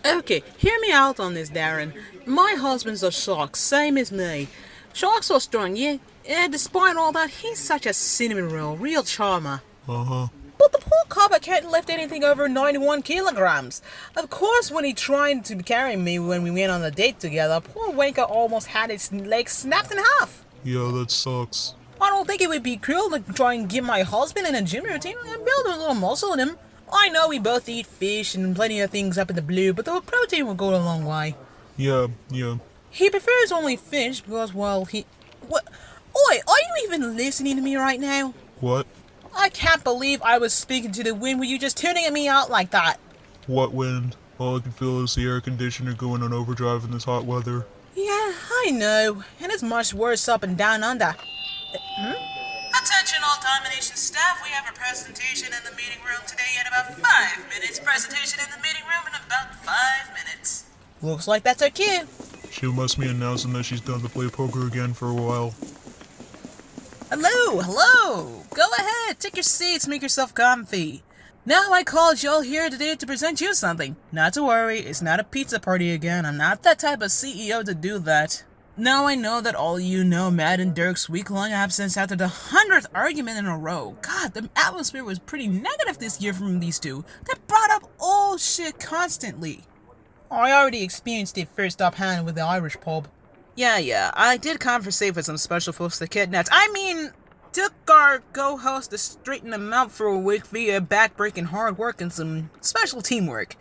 Okay, hear me out on this, Darren. My husband's a shark, same as me. Sharks are strong, yeah? And despite all that, he's such a cinnamon roll, real charmer. Uh-huh. But the poor copper can't lift anything over 91 kilograms. Of course, when he tried to carry me when we went on a date together, poor Wanker almost had his legs snapped in half. Yeah, that sucks. I don't think it would be cruel to try and give my husband in a gym routine and build a little muscle in him. I know we both eat fish and plenty of things up in the blue, but the protein will go a long way. Yeah. He prefers only fish because, well, What? Oi, are you even listening to me right now? What? I can't believe I was speaking to the wind with you just tuning me out like that. What wind? All I can feel is the air conditioner going on overdrive in this hot weather. Yeah, I know. And it's much worse up and down under. Attention all Downmination staff, we have a presentation in the meeting room today in about 5 minutes. Presentation in the meeting room in about 5 minutes. Looks like that's our cue. She must be announcing that she's done to play poker again for a while. Hello. Go ahead, take your seats, make yourself comfy. Now I called y'all here today to present you something. Not to worry, it's not a pizza party again. I'm not that type of CEO to do that. Now I know that all you know Matt and Dirk's week-long absence after the 100th argument in a row. God, the atmosphere was pretty negative this year from these two. They brought up old shit constantly. I already experienced it first offhand with the Irish pub. Yeah, I did conversate with some special folks that kidnapped. Took our co-host to straighten them out for a week via back-breaking hard work and some special teamwork.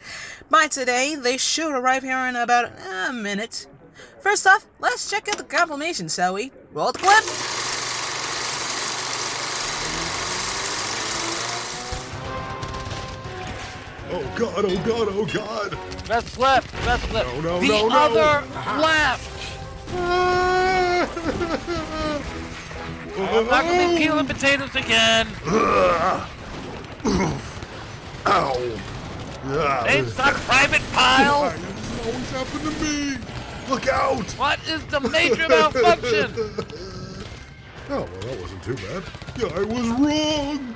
By today, they should arrive here in about a minute. First off, let's check out the complimation, shall we? Roll the clip! Oh God. Best left. No. The other left. I'm not gonna be peeling potatoes again. Ow. It's a private pile. This always happened to me. Look out. What is the major malfunction? Oh, well, that wasn't too bad. Yeah, I was wrong.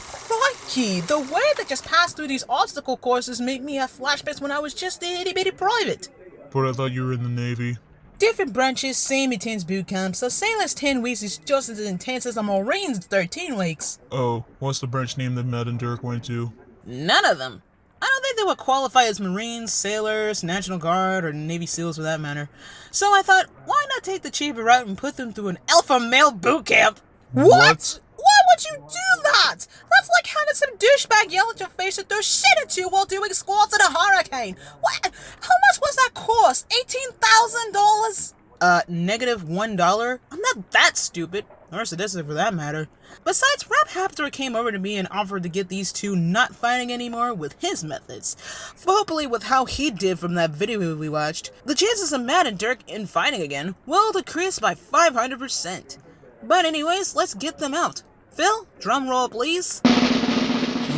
Crikey, the way that just passed through these obstacle courses made me have flashbacks when I was just an itty-bitty private. But I thought you were in the Navy. Different branches, same intense boot camp, so Sailor's 10 weeks is just as intense as a Marine's 13 weeks. Oh, what's the branch name that Matt and Dirk went to? None of them. I don't think they would qualify as Marines, Sailors, National Guard, or Navy SEALs for that matter. So I thought, why not take the cheaper route and put them through an alpha male boot camp? What? Why would you do that? That's like having some douchebag yell at your face and throw shit at you while doing squats in a hurricane. What? How much was that course? $18,000? -$1? I'm not that stupid. Or sadistic for that matter. Besides, Rap Haptor came over to me and offered to get these two not fighting anymore with his methods. Hopefully with how he did from that video we watched, the chances of Matt and Dirk in fighting again will decrease by 500%. But anyways, let's get them out. Phil, drum roll please.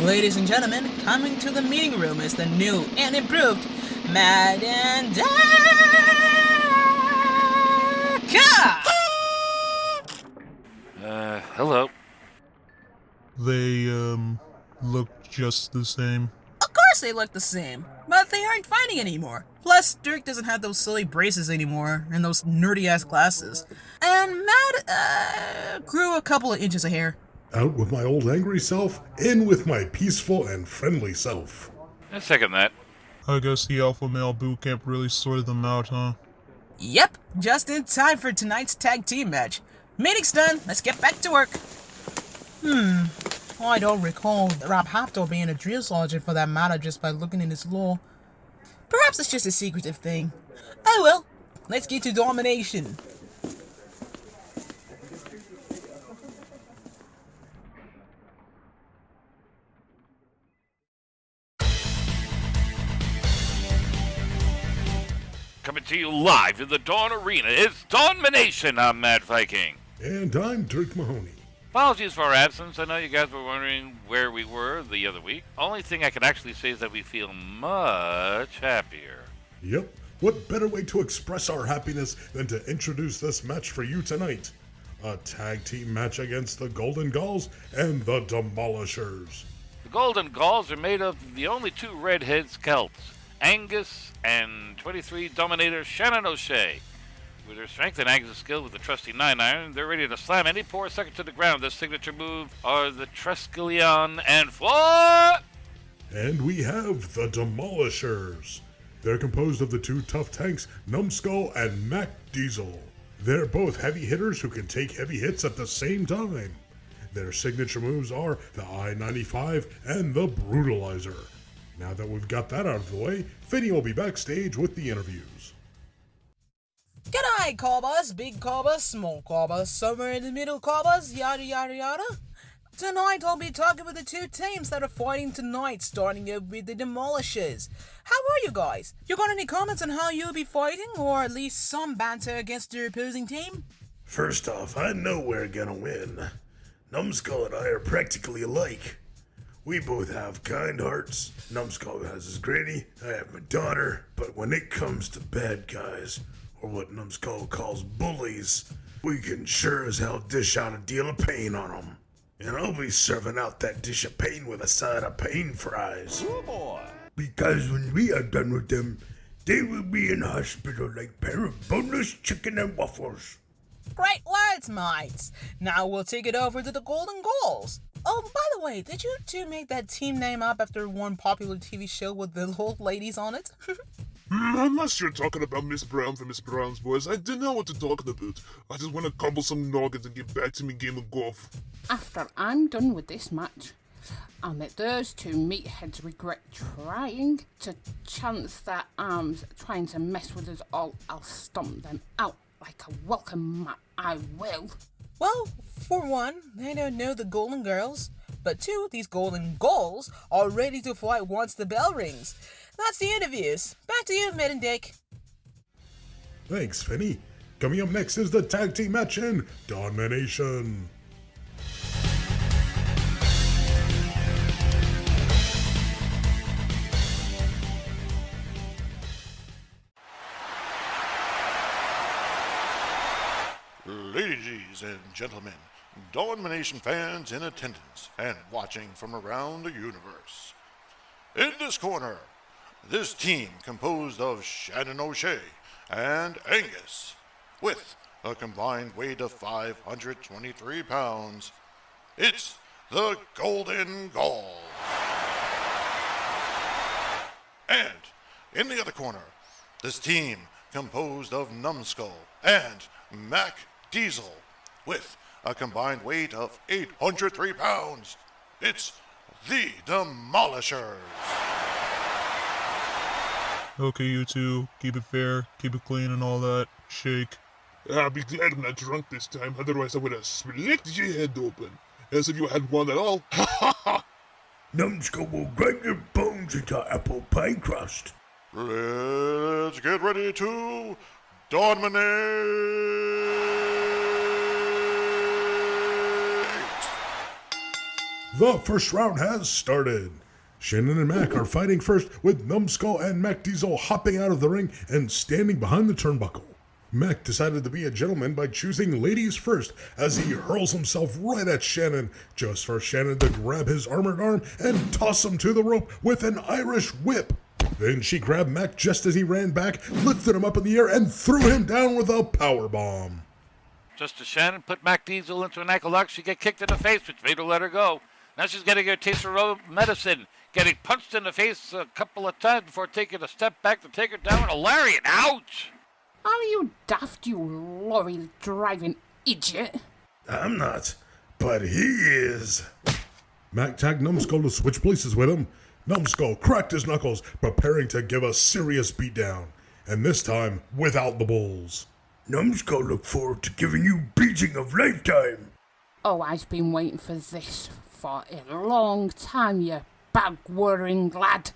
Ladies and gentlemen, coming to the meeting room is the new and improved Matt and Dirk. Hello. They, look just the same. Of course they look the same, but they aren't fighting anymore. Plus, Dirk doesn't have those silly braces anymore, and those nerdy-ass glasses. And Matt, grew a couple of inches of hair. Out with my old angry self, in with my peaceful and friendly self. I second that. I guess the alpha male boot camp really sorted them out, huh? Yep, just in time for tonight's tag team match. Meeting's done, let's get back to work. I don't recall Rob Haptor being a drill sergeant for that matter just by looking in his lore. Perhaps it's just a secretive thing. Oh well, let's get to Dawnmination. Coming to you live in the Dawn Arena, it's Dawnmination. I'm Mad Vyking. And I'm Dirk Mahoney. Apologies for our absence. I know you guys were wondering where we were the other week. Only thing I can actually say is that we feel much happier. Yep, what better way to express our happiness than to introduce this match for you tonight? A tag team match against the Golden Gauls and the Demolishers. The The Golden Gauls are made up of the only two redhead Celts, Angus and 23 Dominator Shannon O'Shea. With their strength and Angus' skill with the trusty 9-iron, they're ready to slam any poor sucker to the ground. Their signature move are the Treskelion and Floor! And we have the Demolishers. They're composed of the two tough tanks, Numbskull and Mack Diesel. They're both heavy hitters who can take heavy hits at the same time. Their signature moves are the I-95 and the Brutalizer. Now that we've got that out of the way, Finny will be backstage with the interviews. G'day, cobbers, big cobbers, small cobbers, somewhere in the middle cobbers, yada yada yada. Tonight I'll be talking with the two teams that are fighting tonight, starting up with the Demolishers. How are you guys? You got any comments on how you'll be fighting, or at least some banter against your opposing team? First off, I know we're gonna win. Numbskull and I are practically alike. We both have kind hearts. Numbskull has his granny, I have my daughter, but when it comes to bad guys, or what Numbskull calls bullies, we can sure as hell dish out a deal of pain on them. And I'll be serving out that dish of pain with a side of pain fries. Oh boy! Because when we are done with them, they will be in hospital like a pair of boneless chicken and waffles. Great words, mates. Now we'll take it over to the Golden Gauls. Oh, by the way, did you two make that team name up after one popular TV show with the old ladies on it? Unless you're talking about Miss Brown from Miss Brown's Boys, I don't know what to talk about. I just want to cobble some noggins and get back to me game of golf. After I'm done with this match, I'll make those two meatheads regret trying to chance their arms trying to mess with us all. I'll stomp them out like a welcome mat, I will. Well, for one, they don't know the Golden Girls, but two, these Golden Gauls are ready to fight once the bell rings. That's the interviews. Back to you, Mid and Dick. Thanks, Finny. Coming up next is the tag team match in Dawnmination. Ladies and gentlemen, Dawnmination fans in attendance and watching from around the universe. In this corner, this team composed of Shannon O'Shea and Angus, with a combined weight of 523 pounds, it's the Golden Gauls. And in the other corner, this team composed of Numbskull and Mack Diesel, with a combined weight of 803 pounds, it's the Demolishers. Okay, you two, keep it fair, keep it clean and all that. Shake. I'll be glad I'm not drunk this time, otherwise I would have split your head open. As if you had one at all. Ha ha ha! Numbskull will grind your bones into apple pie crust. Let's get ready to Dawnminate! The first round has started. Shannon and Mack are fighting first, with Numbskull and Mack Diesel hopping out of the ring and standing behind the turnbuckle. Mack decided to be a gentleman by choosing ladies first as he hurls himself right at Shannon, just for Shannon to grab his armored arm and toss him to the rope with an Irish whip. Then she grabbed Mack just as he ran back, lifted him up in the air, and threw him down with a powerbomb. Just as Shannon put Mack Diesel into an ankle lock, she got kicked in the face, which made her let her go. Now she's getting her taste of medicine, getting punched in the face a couple of times before taking a step back to take her down with a lariat. Ouch! Are you daft, you lorry-driving idiot? I'm not, but he is. Mack tagged Numbskull to switch places with him. Numbskull cracked his knuckles, preparing to give a serious beatdown, and this time without the bulls. Numbskull look forward to giving you beating of lifetime. Oh, I've been waiting for this for a long time, you bag-whirring lad.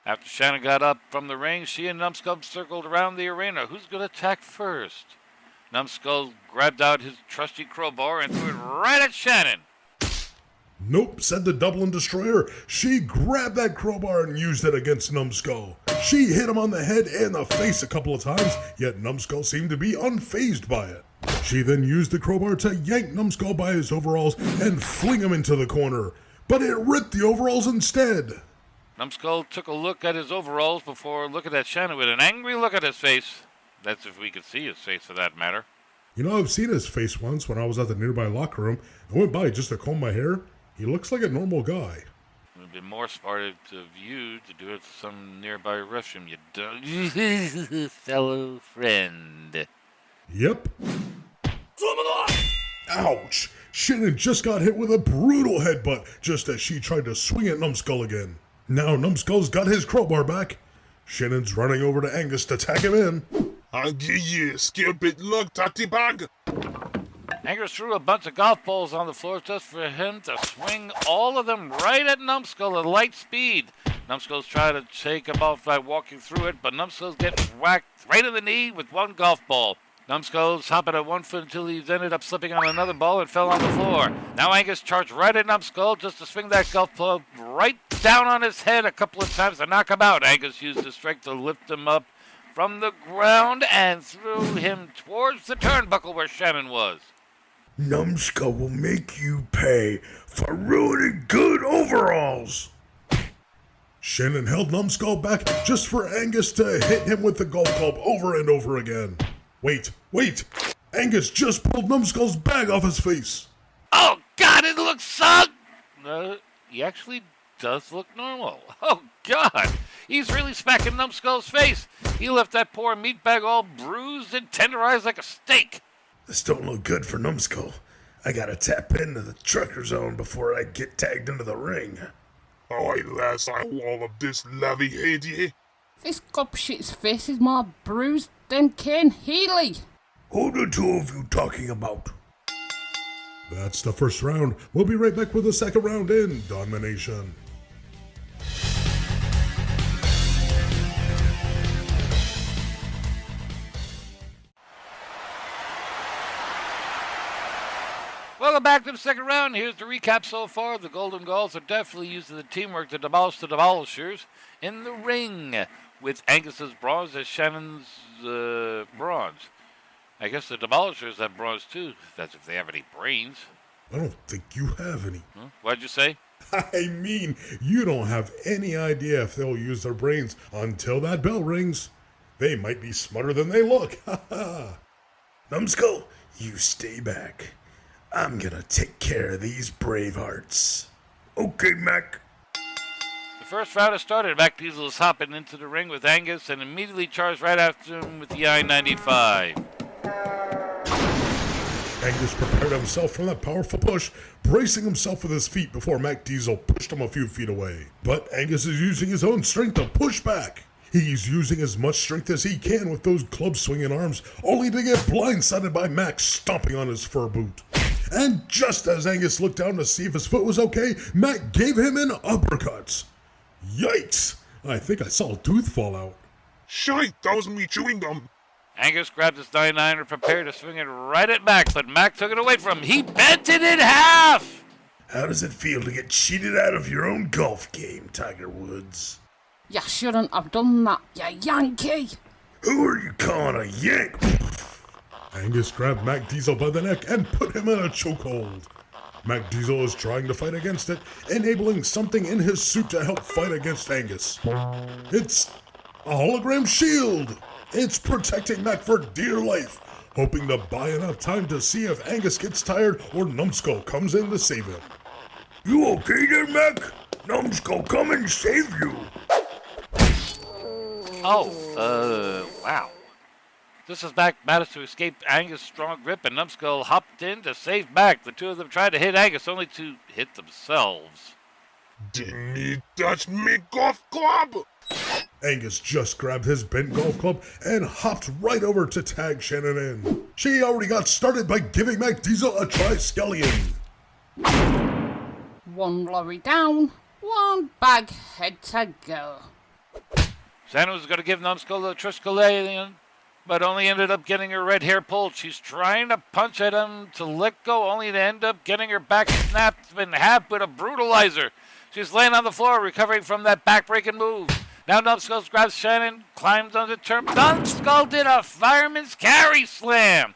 After Shannon got up from the ring, she and Numbskull circled around the arena. Who's going to attack first? Numbskull grabbed out his trusty crowbar and threw it right at Shannon. Nope, said the Dublin Destroyer. She grabbed that crowbar and used it against Numbskull. She hit him on the head and the face a couple of times, yet Numbskull seemed to be unfazed by it. She then used the crowbar to yank Numbskull by his overalls and fling him into the corner. but it ripped the overalls instead. Numbskull took a look at his overalls before looking at Shannon with an angry look at his face. That's if we could see his face for that matter. You know, I've seen his face once when I was at the nearby locker room. I went by just to comb my hair. He looks like a normal guy. It would have been more smart of you to do it to some nearby restroom, you fellow friend. Yep. Ouch! Shannon just got hit with a brutal headbutt just as she tried to swing at Numbskull again. Now Numbskull's got his crowbar back. Shannon's running over to Angus to tag him in. Angus, skip it, look, tatty bag. Angus threw a bunch of golf balls on the floor just for him to swing all of them right at Numbskull at light speed. Numbskull's trying to shake him off by walking through it, but Numbskull's getting whacked right in the knee with one golf ball. Numbskull's hopping at one foot until he's ended up slipping on another ball and fell on the floor. Now Angus charged right at Numbskull just to swing that golf ball right down on his head a couple of times to knock him out. Angus used his strength to lift him up from the ground and threw him towards the turnbuckle where Shannon was. Numbskull will make you pay for ruining good overalls. Shannon held Numbskull back just for Angus to hit him with the golf club over and over again. Wait! Angus just pulled Numbskull's bag off his face. Oh, God, it looks so... he actually does look normal. Oh, God. He's really smacking Numbskull's face. He left that poor meatbag all bruised and tenderized like a steak. This don't look good for Numbskull. I gotta tap into the trucker zone before I get tagged into the ring. Oh, lass, I all of this lovey hate. This gobshit's face is more bruised than Kane Healy. Who the two of you talking about? That's the first round. We'll be right back with the second round in Dawnmination. Welcome back to the second round. Here's the recap so far. The Golden Gauls are definitely using the teamwork to demolish the Demolishers in the ring, with Angus's bronze as Shannon's bronze. I guess the Demolishers have bronze too. That's if they have any brains. I don't think you have any. Huh? What'd you say? I mean, you don't have any idea if they'll use their brains until that bell rings. They might be smarter than they look. Numbskull, you stay back. I'm gonna take care of these brave hearts. Okay, Mack. The first round has started. Mack Diesel is hopping into the ring with Angus and immediately charged right after him with the I-95. Angus prepared himself for that powerful push, bracing himself with his feet before Mack Diesel pushed him a few feet away. But Angus is using his own strength to push back. He's using as much strength as he can with those club-swinging arms, only to get blindsided by Mack stomping on his fur boot. And just as Angus looked down to see if his foot was okay, Mack gave him an uppercut. Yikes! I think I saw a tooth fall out. Shite, that was me chewing gum. Angus grabbed his 99 and prepared to swing it right at Mack, but Mack took it away from him. He bent it in half! How does it feel to get cheated out of your own golf game, Tiger Woods? You shouldn't have done that, you Yankee. Who are you calling a Yank? Angus grabbed Mack Diesel by the neck and put him in a chokehold. Mack Diesel is trying to fight against it, enabling something in his suit to help fight against Angus. It's a hologram shield! It's protecting Mack for dear life, hoping to buy enough time to see if Angus gets tired or Numbskull comes in to save him. You okay there, Mack? Numbskull come and save you. Wow. Just as Mack managed to escape Angus' strong grip and Numbskull hopped in to save Mack, the two of them tried to hit Angus only to hit themselves. Didn't he touch me golf club? Angus just grabbed his bent golf club and hopped right over to tag Shannon in. She already got started by giving Mack Diesel a triskelion. One lorry down, one bag head to go. Shannon was going to give Numbskull a triskelion, but only ended up getting her red hair pulled. She's trying to punch at him to let go, only to end up getting her back snapped in half with a brutalizer. She's laying on the floor, recovering from that back-breaking move. Now Numbskull grabs Shannon, climbs on the turn. Numbskull did a fireman's carry slam.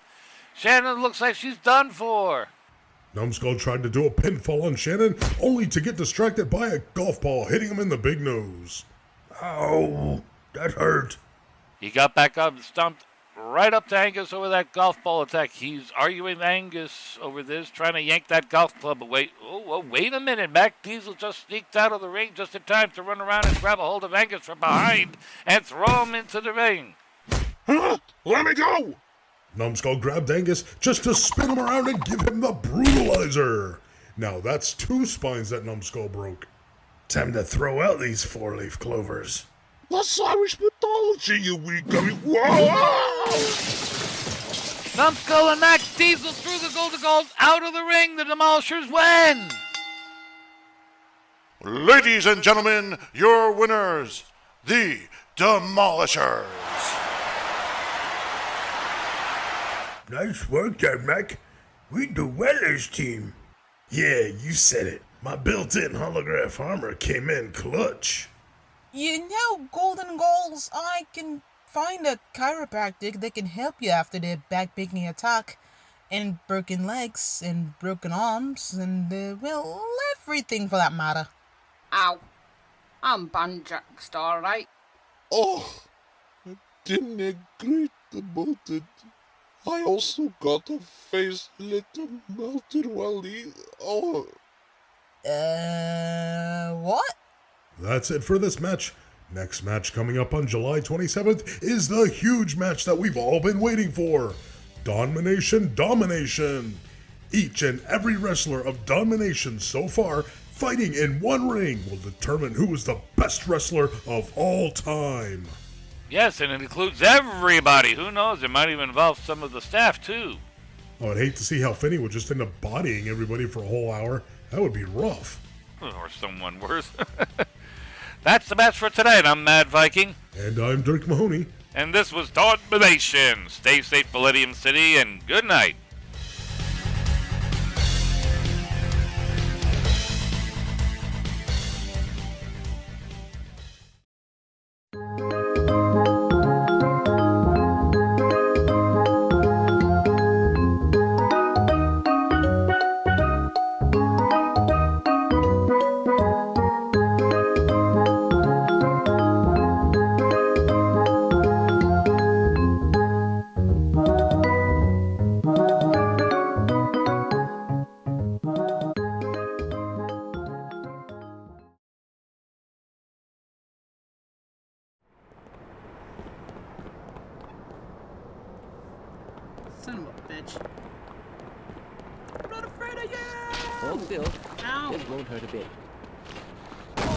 Shannon looks like she's done for. Numbskull tried to do a pinfall on Shannon, only to get distracted by a golf ball hitting him in the big nose. Ow, that hurt. He got back up and stomped right up to Angus over that golf ball attack. He's arguing with Angus over this, trying to yank that golf club away. Oh, wait a minute. Mack Diesel just sneaked out of the ring just in time to run around and grab a hold of Angus from behind and throw him into the ring. Huh? Let me go! Numbskull grabbed Angus just to spin him around and give him the brutalizer. Now that's 2 spines that Numbskull broke. Time to throw out these 4-leaf clovers. That's Irish mythology, you weak gummy. Whoa! Numbskull and Mack Diesel threw the Golden Gauls out of the ring. The Demolishers win. Ladies and gentlemen, your winners, the Demolishers. Nice work there, Mac. We do well as team. Yeah, you said it. My built-in holograph armor came in clutch. You know, Golden Gauls, I can find a chiropractic that can help you after the backbreaking attack, and broken legs, and broken arms, and, well, everything for that matter. Ow. I'm banjaxed, alright? Oh, I didn't agree about it. I also got a face little melted while he... Oh. What? That's it for this match. Next match coming up on July 27th is the huge match that we've all been waiting for. Dawnmination Domination. Each and every wrestler of Dawnmination so far fighting in one ring will determine who is the best wrestler of all time. Yes, and it includes everybody. Who knows? It might even involve some of the staff, too. Oh, I'd hate to see how Finny would just end up bodying everybody for a whole hour. That would be rough. Or someone worse. That's the match for tonight. I'm Mad Vyking. And I'm Dirk Mahoney. And this was Dawnmination. Stay safe, Palladium City, and good night. Son of a bitch. I'm not afraid of you! Hold still. Ow! This won't hurt a bit.